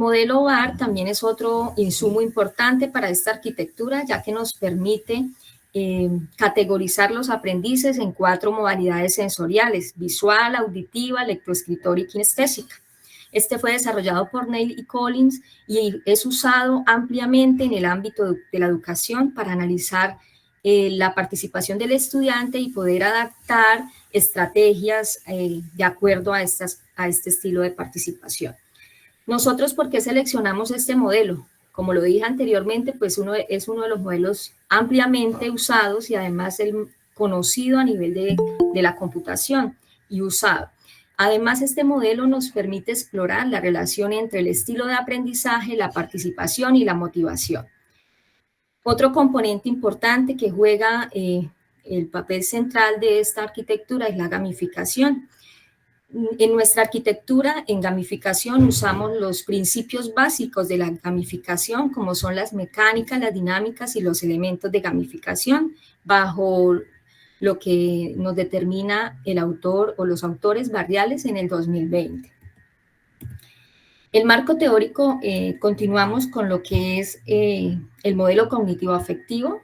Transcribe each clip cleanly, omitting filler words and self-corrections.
Modelo VAR también es otro insumo importante para esta arquitectura, ya que nos permite categorizar los aprendices en 4 modalidades sensoriales: visual, auditiva, lectoescritora y kinestésica. Este fue desarrollado por Neil y Collins y es usado ampliamente en el ámbito de la educación para analizar la participación del estudiante y poder adaptar estrategias de acuerdo a este estilo de participación. Nosotros, ¿por qué seleccionamos este modelo? Como lo dije anteriormente, pues es uno de los modelos ampliamente usados y además el conocido a nivel de la computación y usado. Además, este modelo nos permite explorar la relación entre el estilo de aprendizaje, la participación y la motivación. Otro componente importante que juega el papel central de esta arquitectura es la gamificación. En nuestra arquitectura, en gamificación, usamos los principios básicos de la gamificación, como son las mecánicas, las dinámicas y los elementos de gamificación, bajo lo que nos determina el autor o los autores Barriales en el 2020. El marco teórico, continuamos con lo que es el modelo cognitivo-afectivo,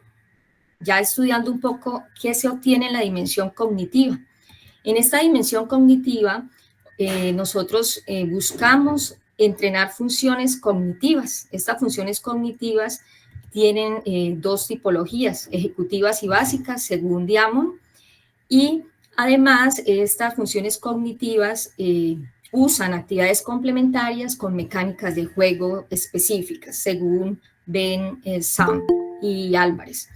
ya estudiando un poco qué se obtiene en la dimensión cognitiva. En esta dimensión cognitiva, nosotros buscamos entrenar funciones cognitivas. Estas funciones cognitivas tienen 2 tipologías, ejecutivas y básicas, según Diamond, y además estas funciones cognitivas usan actividades complementarias con mecánicas de juego específicas, según Ben Sam y Álvarez.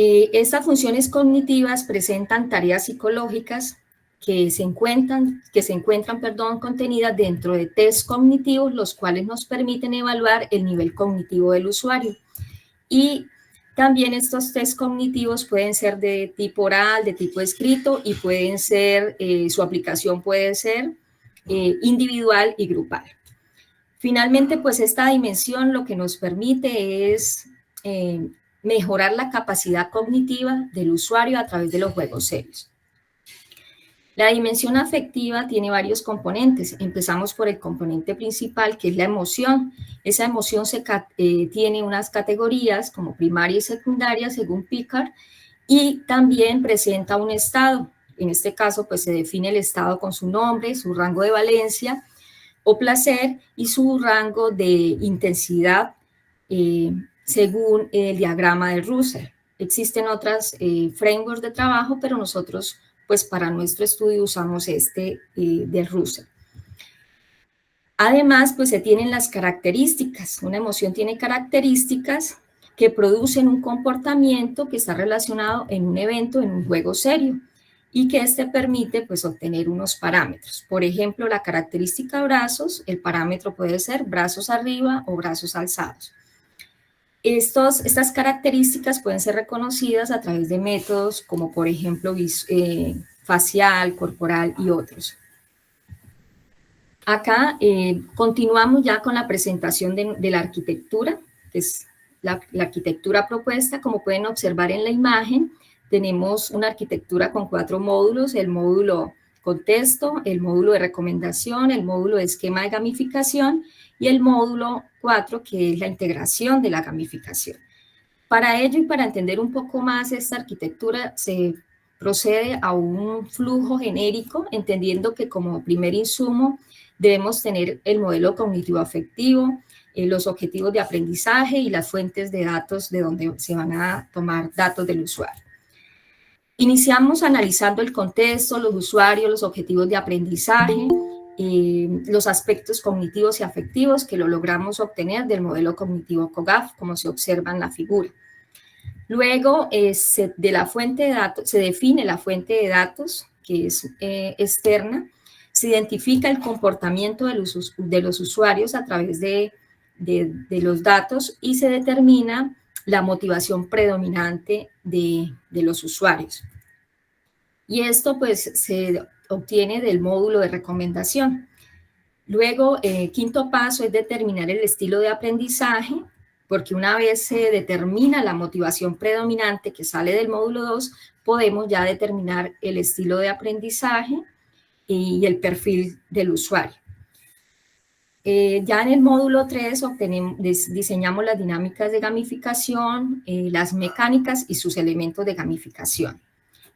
Estas funciones cognitivas presentan tareas psicológicas que se encuentran contenidas dentro de test cognitivos, los cuales nos permiten evaluar el nivel cognitivo del usuario. Y también estos test cognitivos pueden ser de tipo oral, de tipo escrito, y pueden ser, su aplicación puede ser individual y grupal. Finalmente, pues esta dimensión lo que nos permite es mejorar la capacidad cognitiva del usuario a través de los juegos serios. La dimensión afectiva tiene varios componentes. Empezamos por el componente principal, que es la emoción. Esa emoción tiene unas categorías como primaria y secundaria, según Picard, y también presenta un estado. En este caso, pues se define el estado con su nombre, su rango de valencia o placer y su rango de intensidad según el diagrama de Russell. Existen otras frameworks de trabajo, pero nosotros, pues para nuestro estudio usamos este de Russell. Además, pues se tienen las características. Una emoción tiene características que producen un comportamiento que está relacionado en un evento, en un juego serio, y que este permite pues obtener unos parámetros. Por ejemplo, la característica brazos, el parámetro puede ser brazos arriba o brazos alzados. Estas características pueden ser reconocidas a través de métodos como por ejemplo facial, corporal y otros. Acá continuamos ya con la presentación de la arquitectura, que es la arquitectura propuesta. Como pueden observar en la imagen, tenemos una arquitectura con 4 módulos: el módulo contexto, el módulo de recomendación, el módulo de esquema de gamificación y el módulo 4, que es la integración de la gamificación. Para ello y para entender un poco más esta arquitectura, se procede a un flujo genérico, entendiendo que como primer insumo debemos tener el modelo cognitivo-afectivo, los objetivos de aprendizaje y las fuentes de datos de donde se van a tomar datos del usuario. Iniciamos analizando el contexto, los usuarios, los objetivos de aprendizaje, los aspectos cognitivos y afectivos que lo logramos obtener del modelo cognitivo COGAF, como se observa en la figura. Luego, de la fuente de datos, se define la fuente de datos, que es externa. Se identifica el comportamiento de los usuarios a través de los datos y se determina la motivación predominante de los usuarios. Y esto pues se obtiene del módulo de recomendación. Luego, quinto paso es determinar el estilo de aprendizaje, porque una vez se determina la motivación predominante que sale del módulo 2, podemos ya determinar el estilo de aprendizaje y el perfil del usuario. Ya en el módulo 3 diseñamos las dinámicas de gamificación, las mecánicas y sus elementos de gamificación.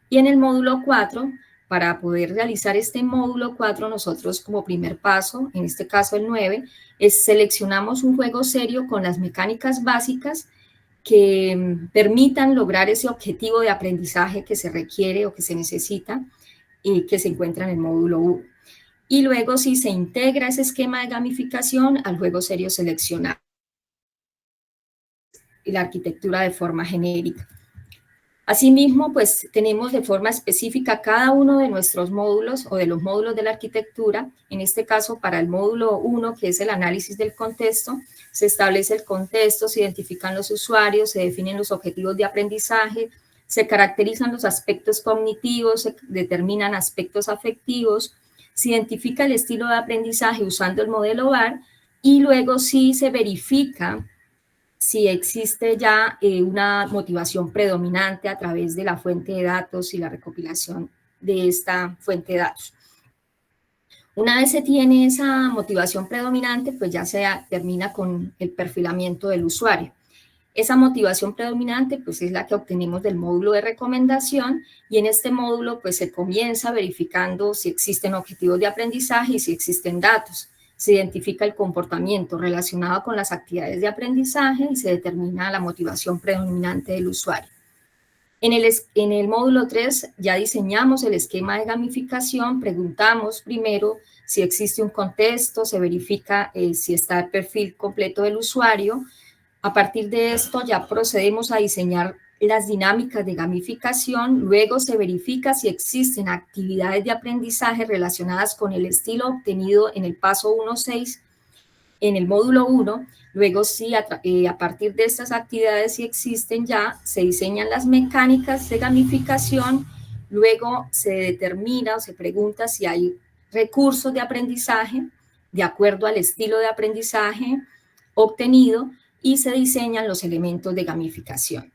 Y en el módulo 4, para poder realizar este módulo 4, nosotros como primer paso, en este caso el 9, seleccionamos un juego serio con las mecánicas básicas que permitan lograr ese objetivo de aprendizaje que se requiere o que se necesita y que se encuentra en el módulo 1. Y luego sí se integra ese esquema de gamificación al juego serio seleccionado y la arquitectura de forma genérica. Asimismo, pues tenemos de forma específica cada uno de nuestros módulos o de los módulos de la arquitectura. En este caso, para el módulo 1, que es el análisis del contexto, se establece el contexto, se identifican los usuarios, se definen los objetivos de aprendizaje, se caracterizan los aspectos cognitivos, se determinan aspectos afectivos, se identifica el estilo de aprendizaje usando el modelo VAR y luego sí se verifica si existe ya una motivación predominante a través de la fuente de datos y la recopilación de esta fuente de datos. Una vez se tiene esa motivación predominante, pues ya se termina con el perfilamiento del usuario. Esa motivación predominante pues es la que obtenemos del módulo de recomendación y en este módulo pues se comienza verificando si existen objetivos de aprendizaje y si existen datos. Se identifica el comportamiento relacionado con las actividades de aprendizaje y se determina la motivación predominante del usuario. En el módulo 3 ya diseñamos el esquema de gamificación, preguntamos primero si existe un contexto, se verifica si está el perfil completo del usuario. A partir de esto ya procedemos a diseñar las dinámicas de gamificación, luego se verifica si existen actividades de aprendizaje relacionadas con el estilo obtenido en el paso 1.6 en el módulo 1, luego sí a partir de estas actividades si existen ya, se diseñan las mecánicas de gamificación, luego se determina o se pregunta si hay recursos de aprendizaje de acuerdo al estilo de aprendizaje obtenido y se diseñan los elementos de gamificación.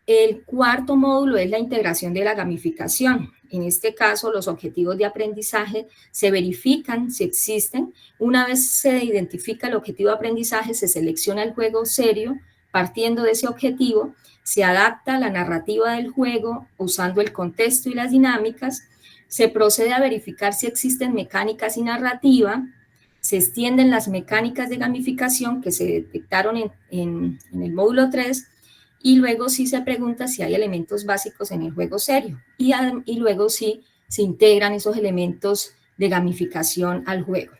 El cuarto módulo es la integración de la gamificación. En este caso, los objetivos de aprendizaje se verifican si existen. Una vez se identifica el objetivo de aprendizaje, se selecciona el juego serio. Partiendo de ese objetivo, se adapta la narrativa del juego usando el contexto y las dinámicas. Se procede a verificar si existen mecánicas y narrativa. Se extienden las mecánicas de gamificación que se detectaron en el módulo 3 y luego sí se pregunta si hay elementos básicos en el juego serio y luego sí se integran esos elementos de gamificación al juego.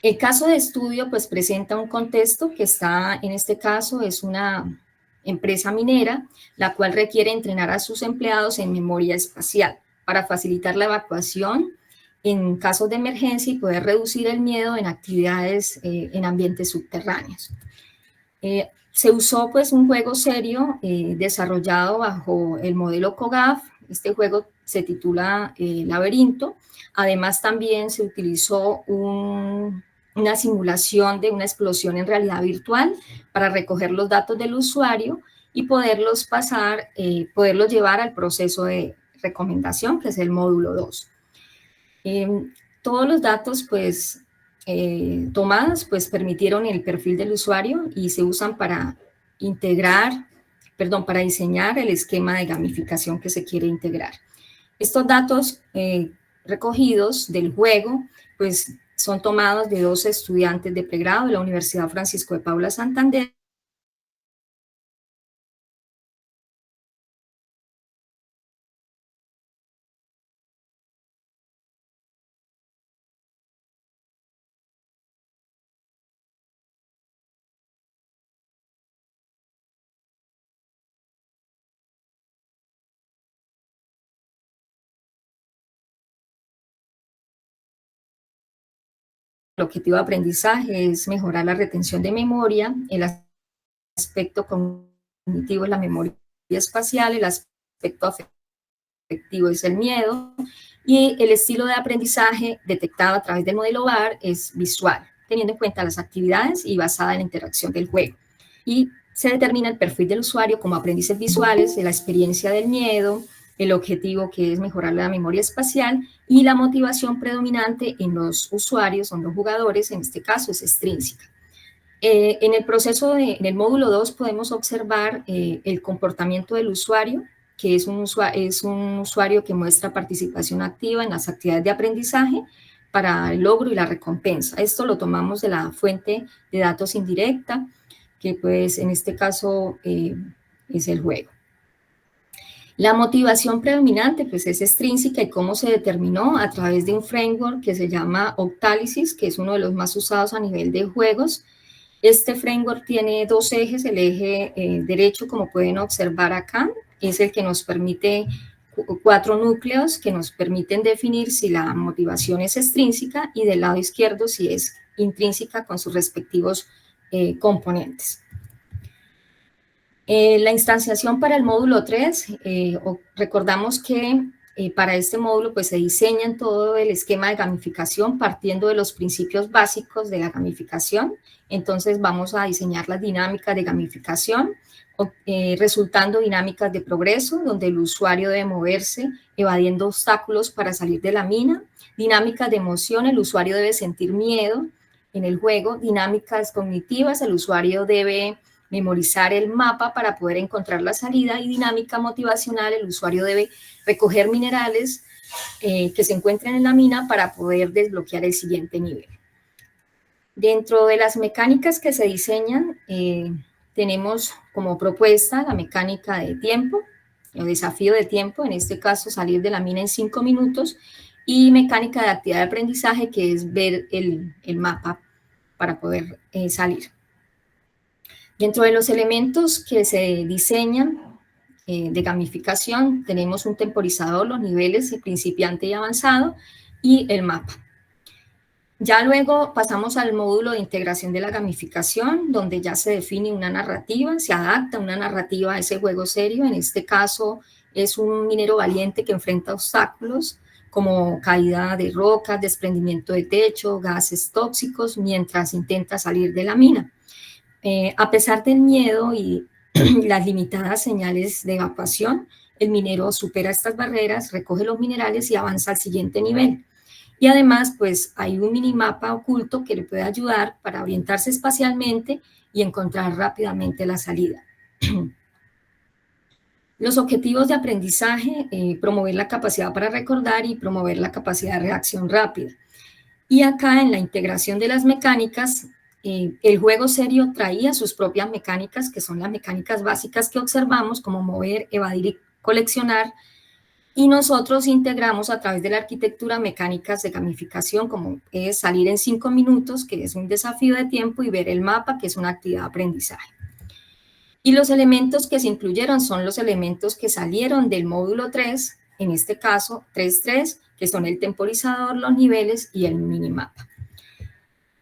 El caso de estudio pues presenta un contexto que está, en este caso, es una empresa minera, la cual requiere entrenar a sus empleados en memoria espacial para facilitar la evacuación en casos de emergencia y poder reducir el miedo en actividades en ambientes subterráneos. Se usó pues un juego serio desarrollado bajo el modelo COGAF. Este juego se titula Laberinto. Además también se utilizó una simulación de una explosión en realidad virtual para recoger los datos del usuario y poderlos poderlos llevar al proceso de recomendación, que es el módulo 2. Todos los datos pues tomadas pues permitieron el perfil del usuario y se usan para para diseñar el esquema de gamificación que se quiere integrar. Estos datos recogidos del juego pues son tomados de 12 estudiantes de pregrado de la Universidad Francisco de Paula Santander. El objetivo de aprendizaje es mejorar la retención de memoria, el aspecto cognitivo es la memoria espacial, el aspecto afectivo es el miedo y el estilo de aprendizaje detectado a través del modelo VAR es visual, teniendo en cuenta las actividades y basada en la interacción del juego. Y se determina el perfil del usuario como aprendices visuales, la experiencia del miedo, el objetivo, que es mejorar la memoria espacial, y la motivación predominante en los usuarios, son los jugadores, en este caso es extrínseca. En el proceso, en el módulo 2 podemos observar el comportamiento del usuario, que es un usuario que muestra participación activa en las actividades de aprendizaje para el logro y la recompensa. Esto lo tomamos de la fuente de datos indirecta, que pues en este caso es el juego. La motivación predominante pues es extrínseca, y cómo se determinó a través de un framework que se llama Octalysis, que es uno de los más usados a nivel de juegos. Este framework tiene dos ejes. El eje derecho, como pueden observar acá, es el que nos permite 4 núcleos que nos permiten definir si la motivación es extrínseca, y del lado izquierdo si es intrínseca con sus respectivos componentes. La instanciación para el módulo 3, recordamos que para este módulo pues se diseña en todo el esquema de gamificación partiendo de los principios básicos de la gamificación. Entonces vamos a diseñar las dinámicas de gamificación, resultando dinámicas de progreso, donde el usuario debe moverse evadiendo obstáculos para salir de la mina. Dinámicas de emoción, el usuario debe sentir miedo en el juego. Dinámicas cognitivas, el usuario debe memorizar el mapa para poder encontrar la salida. Y dinámica motivacional, el usuario debe recoger minerales que se encuentren en la mina para poder desbloquear el siguiente nivel. Dentro de las mecánicas que se diseñan, tenemos como propuesta la mecánica de tiempo, el desafío de tiempo, en este caso salir de la mina en 5 minutos, y mecánica de actividad de aprendizaje, que es ver el mapa para poder salir. Dentro de los elementos que se diseñan de gamificación, tenemos un temporizador, los niveles, el principiante y avanzado, y el mapa. Ya luego pasamos al módulo de integración de la gamificación, donde ya se define una narrativa, se adapta una narrativa a ese juego serio. En este caso es un minero valiente que enfrenta obstáculos como caída de rocas, desprendimiento de techo, gases tóxicos, mientras intenta salir de la mina. A pesar del miedo y las limitadas señales de evacuación, el minero supera estas barreras, recoge los minerales y avanza al siguiente nivel. Y además, pues hay un minimapa oculto que le puede ayudar para orientarse espacialmente y encontrar rápidamente la salida. Los objetivos de aprendizaje, promover la capacidad para recordar y promover la capacidad de reacción rápida. Y acá en la integración de las mecánicas, el juego serio traía sus propias mecánicas, que son las mecánicas básicas que observamos, como mover, evadir y coleccionar. Y nosotros integramos a través de la arquitectura mecánicas de gamificación, como es salir en 5 minutos, que es un desafío de tiempo, y ver el mapa, que es una actividad de aprendizaje. Y los elementos que se incluyeron son los elementos que salieron del módulo 3, en este caso 3.3, que son el temporizador, los niveles y el minimapa.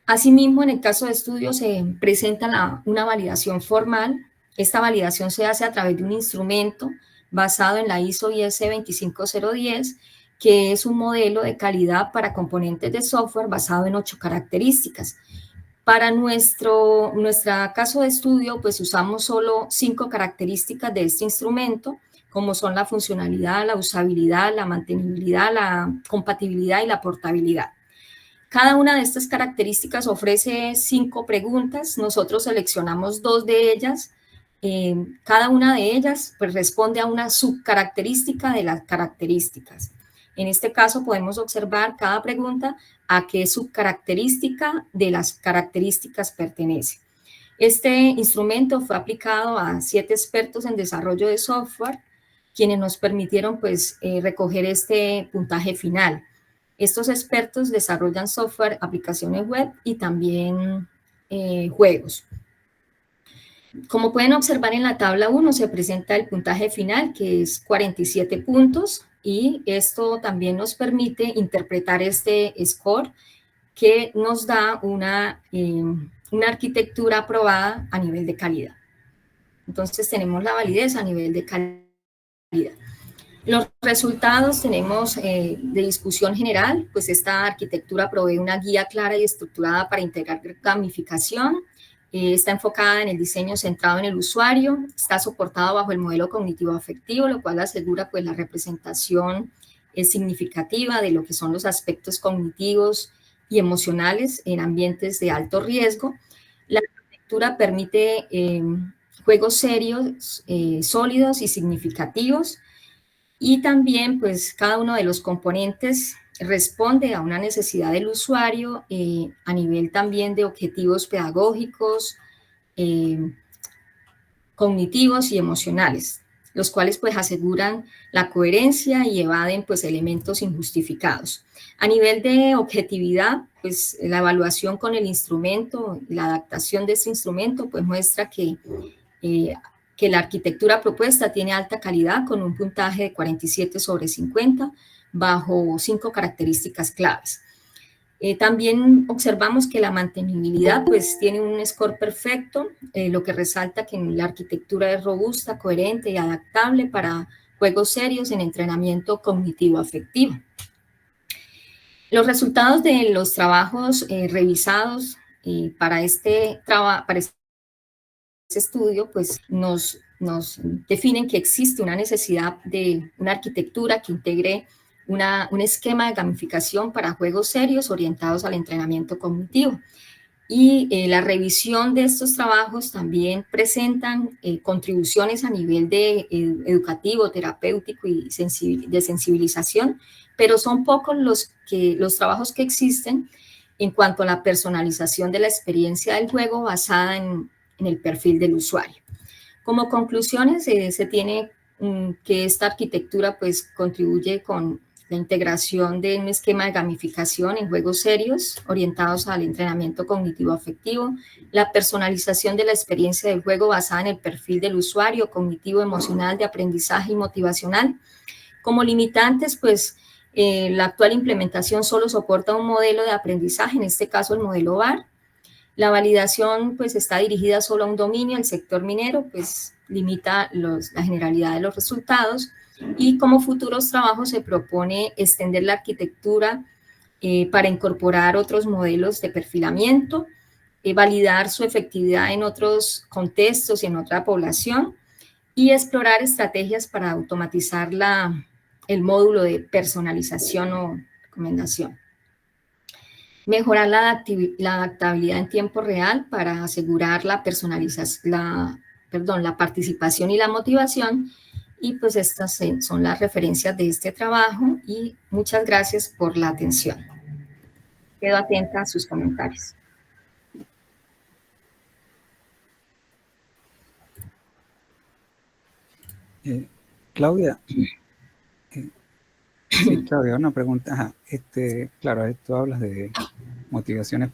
Asimismo, en el caso de estudio se presenta una validación formal. Esta validación se hace a través de un instrumento basado en la ISO IS 25010, que es un modelo de calidad para componentes de software basado en 8 características. Para nuestro caso de estudio, pues usamos solo 5 características de este instrumento, como son la funcionalidad, la usabilidad, la mantenibilidad, la compatibilidad y la portabilidad. Cada una de estas características ofrece 5 preguntas. Nosotros seleccionamos 2 de ellas. Cada una de ellas pues, responde a una subcaracterística de las características. En este caso podemos observar cada pregunta a qué subcaracterística de las características pertenece. Este instrumento fue aplicado a 7 expertos en desarrollo de software, quienes nos permitieron pues, recoger este puntaje final. Estos expertos desarrollan software, aplicaciones web y también juegos. Como pueden observar en la tabla 1 se presenta el puntaje final, que es 47 puntos, y esto también nos permite interpretar este score, que nos da una arquitectura aprobada a nivel de calidad. Entonces tenemos la validez a nivel de calidad. Los resultados tenemos de discusión general, pues esta arquitectura provee una guía clara y estructurada para integrar gamificación. Está enfocada en el diseño centrado en el usuario, está soportado bajo el modelo cognitivo-afectivo, lo cual asegura pues la representación significativa de lo que son los aspectos cognitivos y emocionales en ambientes de alto riesgo. La arquitectura permite juegos serios, sólidos y significativos, y también pues cada uno de los componentes responde a una necesidad del usuario a nivel también de objetivos pedagógicos, eh, cognitivos y emocionales, los cuales pues aseguran la coherencia y evaden pues elementos injustificados. A nivel de objetividad, pues la evaluación con el instrumento y la adaptación de este instrumento pues muestra que la arquitectura propuesta tiene alta calidad con un puntaje de 47/50 bajo 5 características claves. También observamos que la mantenibilidad pues tiene un score perfecto, lo que resalta que la arquitectura es robusta, coherente y adaptable para juegos serios en entrenamiento cognitivo-afectivo. Los resultados de los trabajos revisados para este estudio pues nos definen que existe una necesidad de una arquitectura que integre un esquema de gamificación para juegos serios orientados al entrenamiento cognitivo. Y la revisión de estos trabajos también presentan contribuciones a nivel de educativo, terapéutico y de sensibilización, pero son pocos los trabajos que existen en cuanto a la personalización de la experiencia del juego basada en el perfil del usuario. Como conclusiones, se tiene que esta arquitectura pues contribuye con la integración de un esquema de gamificación en juegos serios orientados al entrenamiento cognitivo-afectivo, la personalización de la experiencia del juego basada en el perfil del usuario, cognitivo, emocional, de aprendizaje y motivacional. Como limitantes, pues la actual implementación solo soporta un modelo de aprendizaje, en este caso el modelo VAR. La validación pues está dirigida solo a un dominio, el sector minero, pues limita la generalidad de los resultados, y como futuros trabajos se propone extender la arquitectura para incorporar otros modelos de perfilamiento, validar su efectividad en otros contextos y en otra población, y explorar estrategias para automatizar el módulo de personalización o recomendación. Mejorar la adaptabilidad en tiempo real para asegurar la personalización, la participación y la motivación. Y pues estas son las referencias de este trabajo y muchas gracias por la atención. Quedo atenta a sus comentarios. Claudia, sí, Claudia, una pregunta. Ajá. Claro, tú hablas de motivaciones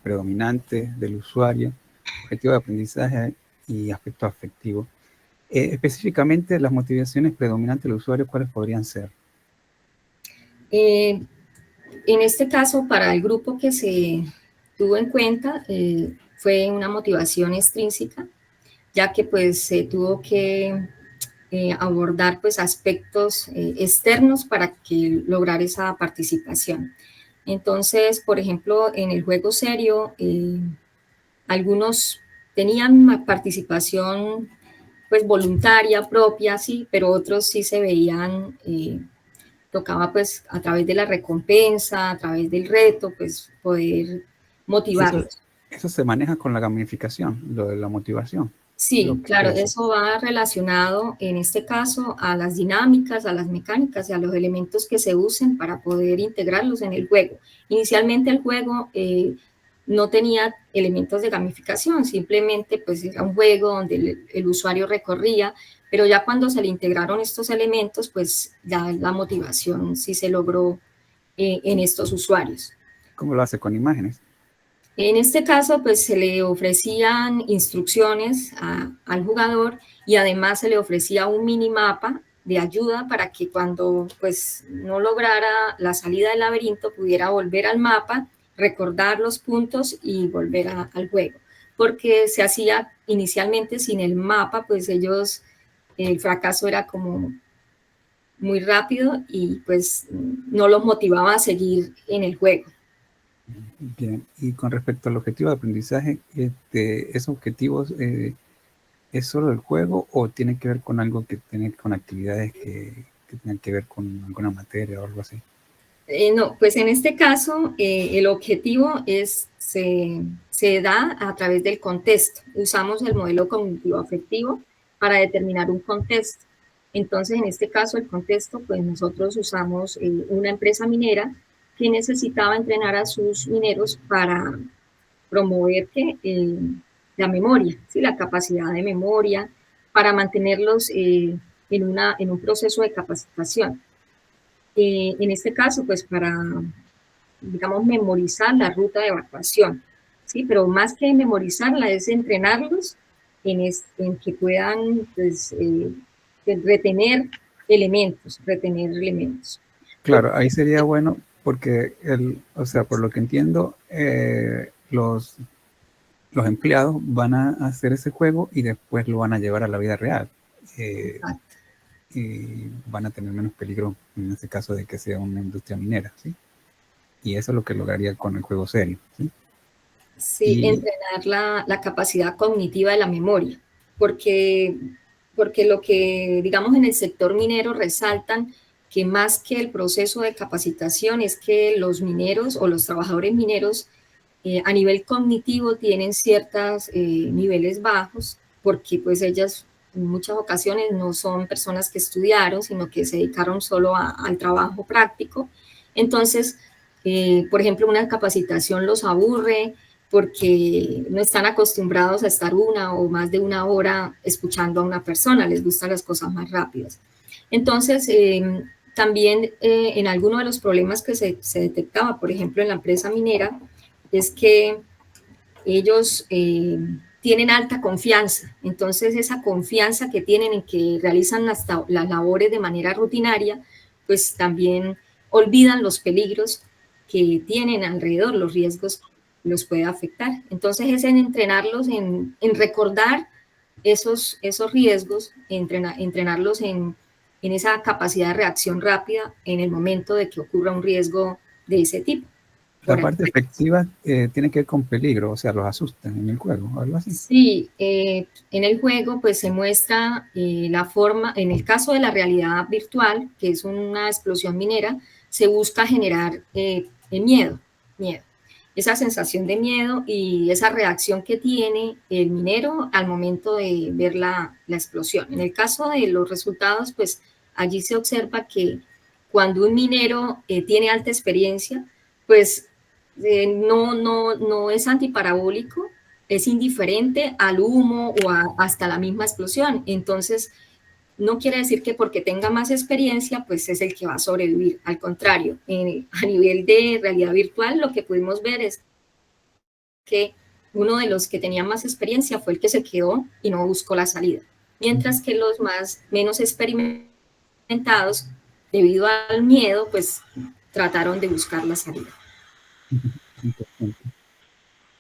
predominantes del usuario, objetivo de aprendizaje y aspecto afectivo. Específicamente, las motivaciones predominantes del usuario, ¿cuáles podrían ser? En este caso, para el grupo que se tuvo en cuenta, fue una motivación extrínseca, ya que pues se tuvo que abordar pues aspectos externos para que lograr esa participación. Entonces, por ejemplo, en el juego serio, algunos tenían participación pues voluntaria, propia, sí, pero otros sí se veían, tocaba pues a través de la recompensa, a través del reto, pues poder motivarlos. Eso se maneja con la gamificación, lo de la motivación. Sí, claro, eso va relacionado en este caso a las dinámicas, a las mecánicas y a los elementos que se usen para poder integrarlos en el juego. Inicialmente el juego no tenía elementos de gamificación, simplemente pues era un juego donde el usuario recorría, pero ya cuando se le integraron estos elementos, pues ya la motivación sí se logró en estos usuarios. ¿Cómo lo hace con imágenes? En este caso, pues se le ofrecían instrucciones al jugador y además se le ofrecía un minimapa de ayuda para que cuando pues no lograra la salida del laberinto pudiera volver al mapa, recordar los puntos y volver al juego. Porque se hacía inicialmente sin el mapa, pues el fracaso era como muy rápido y pues no los motivaba a seguir en el juego. Bien, y con respecto al objetivo de aprendizaje, ¿esos objetivos es solo el juego o tiene que ver con algo que tiene con actividades que tengan que ver con alguna materia o algo así? No, pues en este caso el objetivo se da a través del contexto. Usamos el modelo cognitivo afectivo para determinar un contexto. Entonces, en este caso, el contexto, pues nosotros usamos una empresa minera que necesitaba entrenar a sus mineros para promover la memoria, ¿sí? La capacidad de memoria, para mantenerlos en un proceso de capacitación. En este caso, pues para, digamos, memorizar la ruta de evacuación, ¿sí? Pero más que memorizarla es entrenarlos en que puedan, pues, retener retener elementos. Claro, ahí sería bueno porque, o sea, por lo que entiendo, los empleados van a hacer ese juego y después lo van a llevar a la vida real. Eh, Exacto. y van a tener menos peligro en este caso de que sea una industria minera, ¿sí? Y eso es lo que lograría con el juego serio, ¿sí? Sí, Y entrenar la capacidad cognitiva de la memoria, porque, porque lo que, digamos, en el sector minero resaltan que más que el proceso de capacitación es que los mineros o los trabajadores mineros a nivel cognitivo tienen ciertos niveles bajos, porque pues ellas en muchas ocasiones no son personas que estudiaron, sino que se dedicaron solo al trabajo práctico. Entonces, por ejemplo, una capacitación los aburre porque no están acostumbrados a estar una o más de una hora escuchando a una persona, les gustan las cosas más rápidas. Entonces, también en alguno de los problemas que se detectaba, por ejemplo, en la empresa minera, es que ellos tienen alta confianza. Entonces, esa confianza que tienen en que realizan las labores de manera rutinaria, pues también olvidan los peligros que tienen alrededor, los riesgos los puede afectar. Entonces, es en entrenarlos, en recordar esos riesgos, entrenarlos en esa capacidad de reacción rápida en el momento de que ocurra un riesgo de ese tipo. la Por parte efectiva tiene que ver con peligro, o sea, los asustan en el juego, o algo así. Sí, en el juego pues se muestra la forma, en el caso de la realidad virtual, que es una explosión minera, se busca generar miedo, esa sensación de miedo y esa reacción que tiene el minero al momento de ver la explosión. En el caso de los resultados, pues allí se observa que cuando un minero tiene alta experiencia, pues no es antiparabólico, es indiferente al humo o hasta la misma explosión. Entonces, no quiere decir que porque tenga más experiencia, pues es el que va a sobrevivir. Al contrario, a nivel de realidad virtual, lo que pudimos ver es que uno de los que tenía más experiencia fue el que se quedó y no buscó la salida. Mientras que los menos experimentados, debido al miedo, pues trataron de buscar la salida.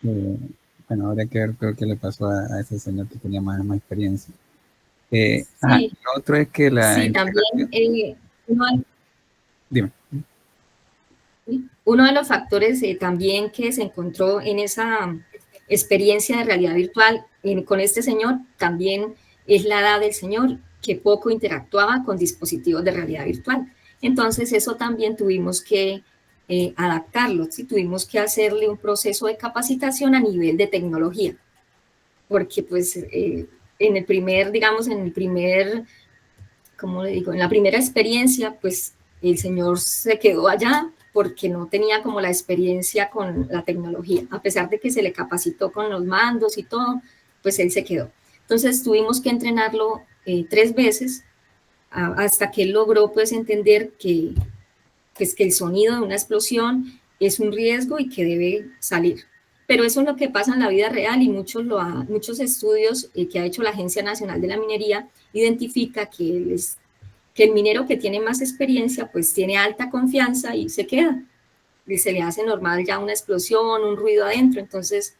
Eh, bueno, habría que ver qué le pasó a ese señor que tenía más experiencia. Sí, Lo otro es que la sí, también integración, uno, dime. uno de los factores también que se encontró en esa experiencia de realidad virtual con este señor también es la edad del señor, que poco interactuaba con dispositivos de realidad virtual. Entonces eso también tuvimos que adaptarlo, ¿sí? Tuvimos que hacerle un proceso de capacitación a nivel de tecnología, porque pues en el primer, digamos, ¿cómo le digo? En la primera experiencia, pues el señor se quedó allá porque no tenía como la experiencia con la tecnología, a pesar de que se le capacitó con los mandos y todo, pues él se quedó. Entonces tuvimos que entrenarlo 3 veces hasta que él logró pues entender pues, que el sonido de una explosión es un riesgo y que debe salir. Pero eso es lo que pasa en la vida real y muchos estudios que ha hecho la Agencia Nacional de la Minería identifica que el minero que tiene más experiencia pues tiene alta confianza y se queda. Y se le hace normal ya una explosión, un ruido adentro. Entonces,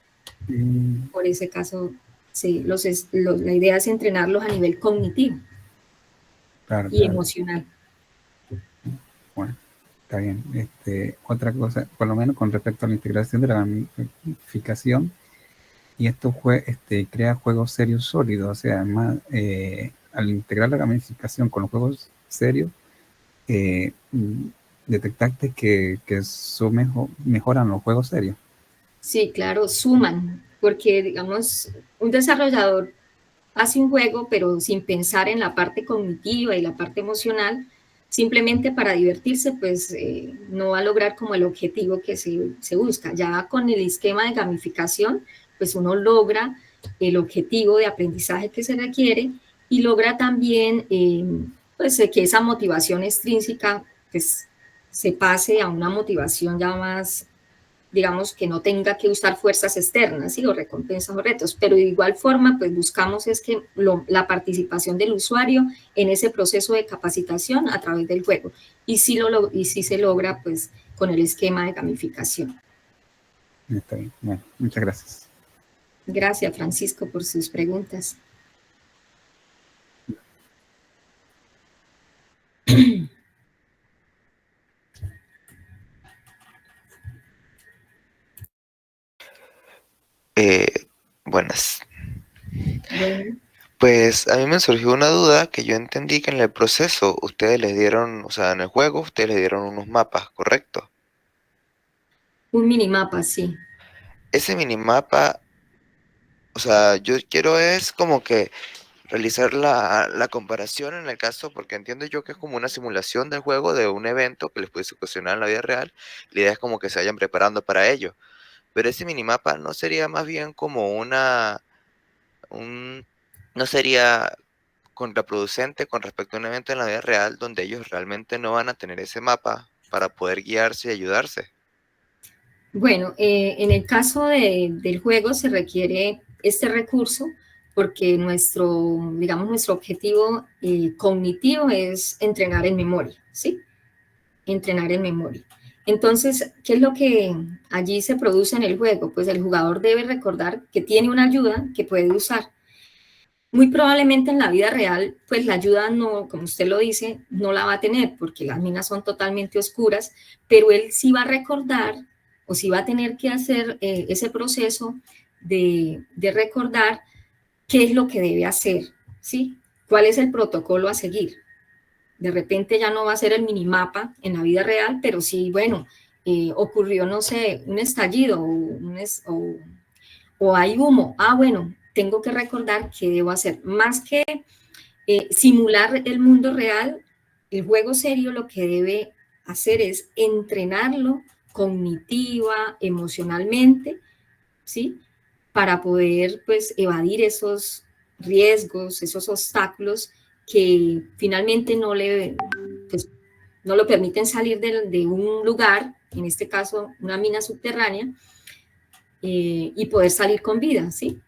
por ese caso, sí, la idea es entrenarlos a nivel cognitivo Claro, y claro. emocional. Bueno. Está bien. Otra cosa, por lo menos con respecto a la integración de la gamificación, y esto crea juegos serios sólidos. O sea, además, al integrar la gamificación con los juegos serios, detectaste que mejoran los juegos serios. Sí, claro, suman, porque digamos, un desarrollador hace un juego, pero sin pensar en la parte cognitiva y la parte emocional, simplemente para divertirse, pues no va a lograr como el objetivo que se busca. Ya con el esquema de gamificación, pues uno logra el objetivo de aprendizaje que se requiere y logra también pues, que esa motivación extrínseca pues, se pase a una motivación ya más, digamos, que no tenga que usar fuerzas externas, ¿sí? O recompensas o retos, pero de igual forma, pues buscamos es que la participación del usuario en ese proceso de capacitación a través del juego, y sí se logra, pues, con el esquema de gamificación. Está bien, bueno, muchas gracias. Gracias, Francisco, por sus preguntas. Buenas. Bueno. Pues a mí me surgió una duda que yo entendí que en el proceso ustedes les dieron, o sea, en el juego ustedes les dieron unos mapas, ¿correcto? Un minimapa, sí. Ese minimapa, o sea, yo quiero es como que realizar la comparación en el caso, porque entiendo yo que es como una simulación del juego de un evento que les puede ocasionar en la vida real. La idea es como que se vayan preparando para ello. Pero ese minimapa no sería más bien como no sería contraproducente con respecto a un evento en la vida real donde ellos realmente no van a tener ese mapa para poder guiarse y ayudarse. Bueno, en el caso del juego se requiere este recurso porque digamos, nuestro objetivo cognitivo es entrenar en memoria, ¿sí? Entrenar en memoria. Entonces, ¿qué es lo que allí se produce en el juego? Pues el jugador debe recordar que tiene una ayuda que puede usar. Muy probablemente en la vida real, pues la ayuda no, como usted lo dice, no la va a tener porque las minas son totalmente oscuras, pero él sí va a recordar o sí va a tener que hacer ese proceso de recordar qué es lo que debe hacer, ¿sí? ¿Cuál es el protocolo a seguir? De repente ya no va a ser el minimapa en la vida real, pero sí, bueno, ocurrió, no sé, un estallido o hay humo. Ah, bueno, tengo que recordar qué debo hacer. Más que simular el mundo real, el juego serio lo que debe hacer es entrenarlo cognitiva, emocionalmente, ¿sí? Para poder, pues, evadir esos riesgos, esos obstáculos que finalmente pues, no lo permiten salir de un lugar, en este caso una mina subterránea, y poder salir con vida, ¿sí?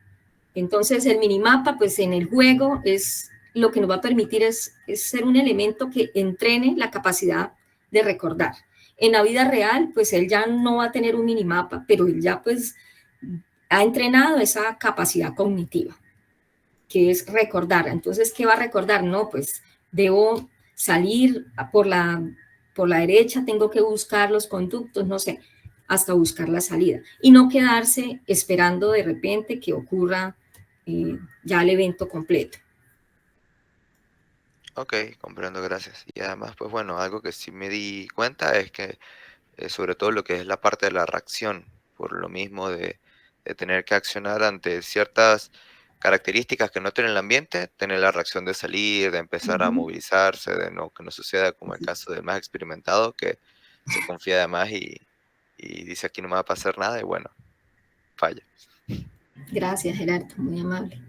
Entonces el minimapa, pues en el juego es lo que nos va a permitir es ser un elemento que entrene la capacidad de recordar. En la vida real, pues él ya no va a tener un minimapa, pero él ya pues ha entrenado esa capacidad cognitiva, que es recordar. Entonces, ¿qué va a recordar? No, pues debo salir por la derecha, tengo que buscar los conductos, no sé, hasta buscar la salida. Y no quedarse esperando de repente que ocurra ya el evento completo. Ok, comprendo, gracias. Y además, pues bueno, algo que sí me di cuenta es que sobre todo lo que es la parte de la reacción, por lo mismo de tener que accionar ante ciertas características que no tiene el ambiente, tener la reacción de salir, de empezar a movilizarse, de no que no suceda como el caso del más experimentado, que se confía de más y dice aquí no me va a pasar nada y bueno, falla. Gracias, Gerardo, muy amable.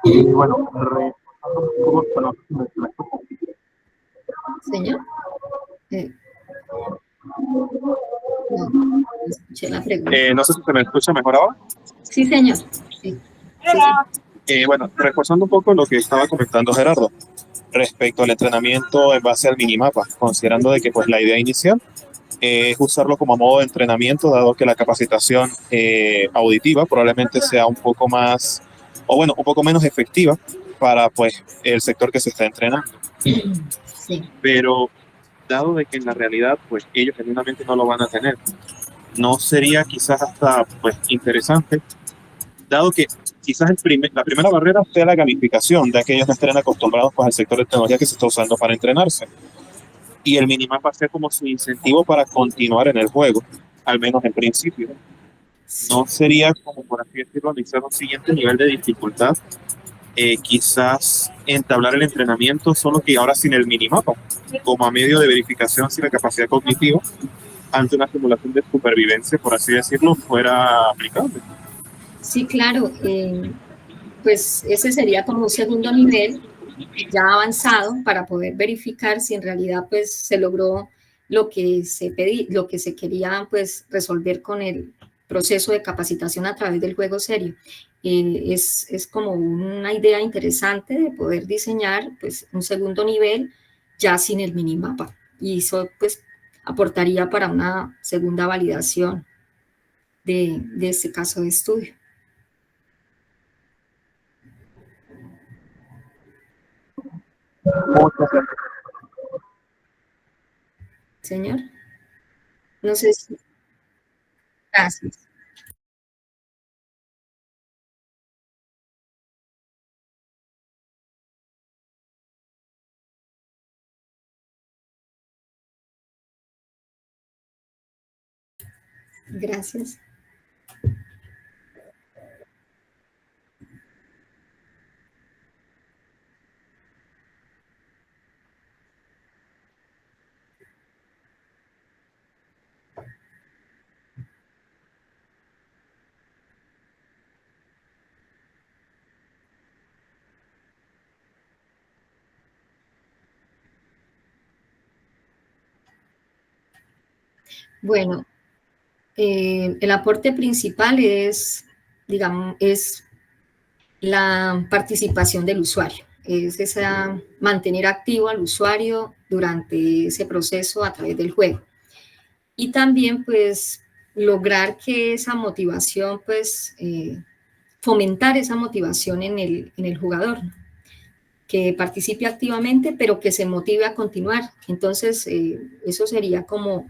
Y bueno, Señor. No escuché la pregunta. no sé si se me escucha mejor ahora. Sí, señor. Sí. Bueno, reforzando un poco lo que estaba comentando Gerardo respecto al entrenamiento en base al minimapa, considerando de que pues la idea inicial es usarlo como modo de entrenamiento, dado que la capacitación auditiva probablemente sea un poco más, o bueno, un poco menos efectiva para pues el sector que se está entrenando. Sí. Pero dado de que en la realidad pues ellos genuinamente no lo van a tener, no sería quizás hasta pues interesante, dado que quizás la primera barrera sea la gamificación, de que ellos no estén acostumbrados pues al sector de tecnología que se está usando para entrenarse. Y el minimapa sea como su incentivo para continuar en el juego, al menos en principio. No sería como, por así decirlo, analizar un siguiente nivel de dificultad, quizás entablar el entrenamiento, solo que ahora sin el minimapa, como a medio de verificación si la capacidad cognitiva ante una simulación de supervivencia, por así decirlo, fuera aplicable. Sí, claro. Pues ese sería como un segundo nivel ya avanzado para poder verificar si en realidad pues se logró lo que se lo que se quería pues resolver con el proceso de capacitación a través del juego serio. Es como una idea interesante de poder diseñar pues un segundo nivel ya sin el minimapa, y eso pues aportaría para una segunda validación de este caso de estudio. Señor, no sé si... Gracias. Gracias. Bueno, el aporte principal es, digamos, es la participación del usuario, es esa, mantener activo al usuario durante ese proceso a través del juego. Y también, pues, lograr que esa motivación, pues, fomentar esa motivación en el jugador, que participe activamente, pero que se motive a continuar. Entonces, eso sería como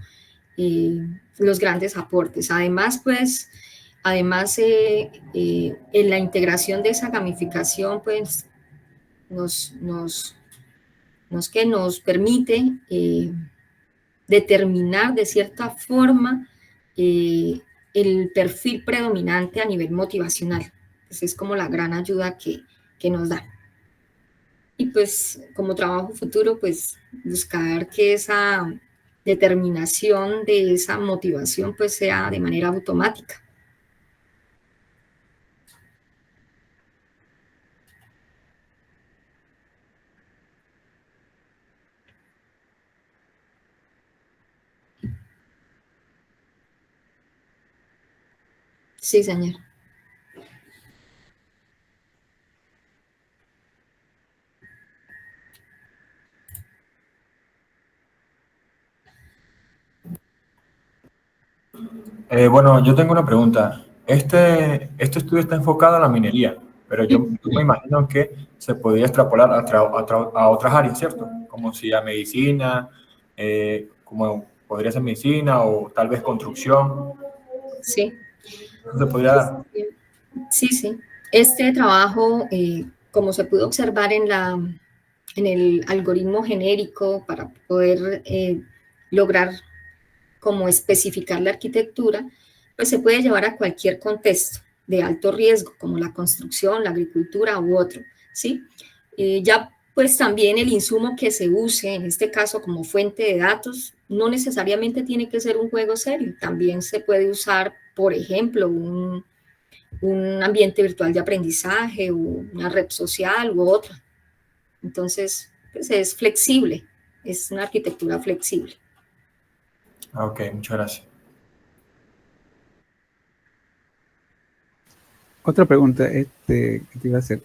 los grandes aportes. Además, pues, en la integración de esa gamificación, pues, que nos permite determinar de cierta forma el perfil predominante a nivel motivacional. Esa es como la gran ayuda que nos da. Y pues como trabajo futuro, pues buscar que esa determinación de esa motivación pues sea de manera automática. Sí, señor. Bueno, yo tengo una pregunta. Este estudio está enfocado en la minería, pero yo me imagino que se podría extrapolar a otras áreas, ¿cierto? Como si a medicina, como podría ser medicina o tal vez construcción. Sí. ¿Se podría dar? Sí, sí. Este trabajo, como se pudo observar en el algoritmo genérico para poder lograr como especificar la arquitectura, pues se puede llevar a cualquier contexto de alto riesgo, como la construcción, la agricultura u otro, ¿sí? Ya pues también el insumo que se use, en este caso como fuente de datos, no necesariamente tiene que ser un juego serio, también se puede usar, por ejemplo, un ambiente virtual de aprendizaje o una red social u otra. Entonces, pues es flexible, es una arquitectura flexible. Ok, muchas gracias. Otra pregunta que te iba a hacer.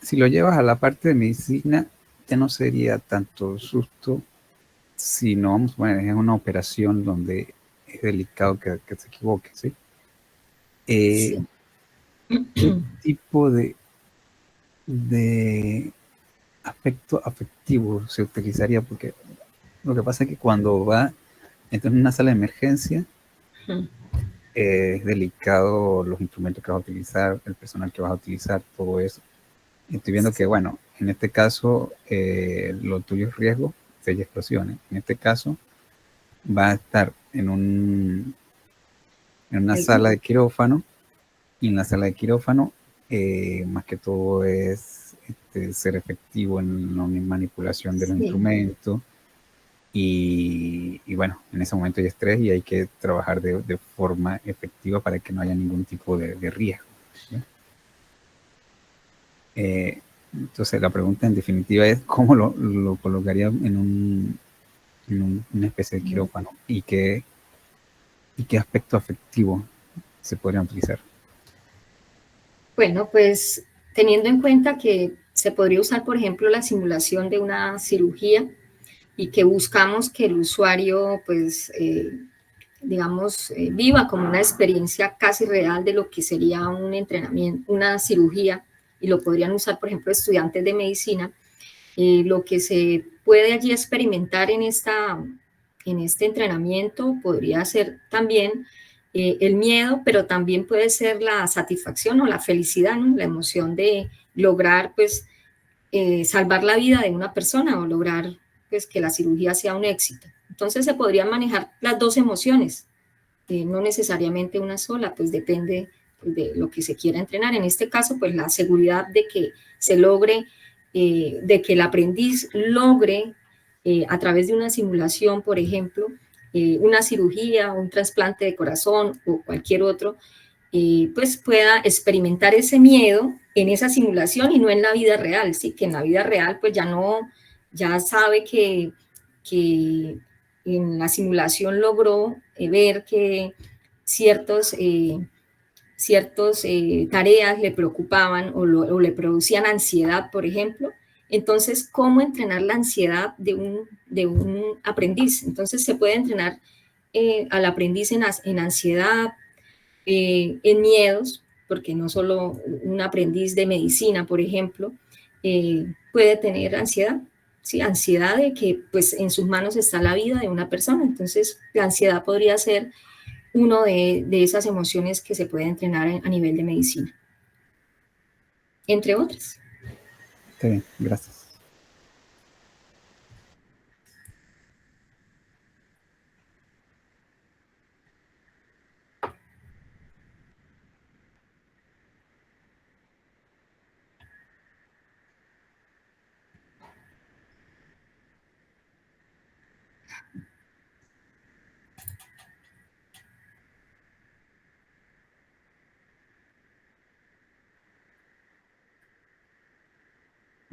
Si lo llevas a la parte de medicina, ya no sería tanto susto si no vamos a poner en una operación donde es delicado que se equivoque, ¿sí? Sí. ¿Qué tipo de aspecto afectivo se utilizaría? Porque lo que pasa es que cuando entra en una sala de emergencia, es delicado los instrumentos que vas a utilizar, el personal que vas a utilizar, todo eso. Estoy viendo que, bueno, en este caso, lo tuyo es riesgo, hay explosiones. En este caso, va a estar en una sala de quirófano, y en la sala de quirófano, más que todo es ser efectivo en la manipulación de los instrumentos. Y bueno, en ese momento hay estrés y hay que trabajar de forma efectiva para que no haya ningún tipo de riesgo, ¿sí? Entonces la pregunta en definitiva es ¿cómo lo colocaría en una especie de quirófano? ¿Y qué aspecto afectivo se podrían utilizar? Bueno, pues teniendo en cuenta que se podría usar, por ejemplo, la simulación de una cirugía y que buscamos que el usuario, pues, digamos, viva como una experiencia casi real de lo que sería un entrenamiento, una cirugía, y lo podrían usar, por ejemplo, estudiantes de medicina. Lo que se puede allí experimentar en este entrenamiento podría ser también el miedo, pero también puede ser la satisfacción o la felicidad, ¿no? La emoción de lograr, pues, salvar la vida de una persona o lograr, pues, que la cirugía sea un éxito. Entonces se podrían manejar las dos emociones, no necesariamente una sola, pues depende, pues, de lo que se quiera entrenar. En este caso, pues la seguridad de que se logre, de que el aprendiz logre, a través de una simulación, por ejemplo, una cirugía, un trasplante de corazón o cualquier otro, pues pueda experimentar ese miedo en esa simulación y no en la vida real, ¿sí? Que en la vida real pues ya sabe que en la simulación logró ver que ciertos tareas le preocupaban o le producían ansiedad, por ejemplo. Entonces, ¿cómo entrenar la ansiedad de un aprendiz? Entonces, se puede entrenar al aprendiz en ansiedad, en miedos, porque no solo un aprendiz de medicina, por ejemplo, puede tener ansiedad, ¿sí? Ansiedad de que pues en sus manos está la vida de una persona. Entonces, la ansiedad podría ser uno de esas emociones que se puede entrenar a nivel de medicina, entre otras. Está bien, gracias.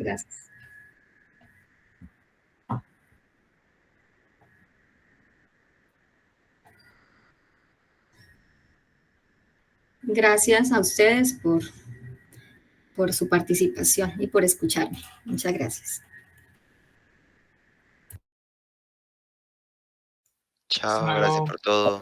Gracias. Gracias a ustedes por su participación y por escucharme. Muchas gracias. Chao, gracias por todo.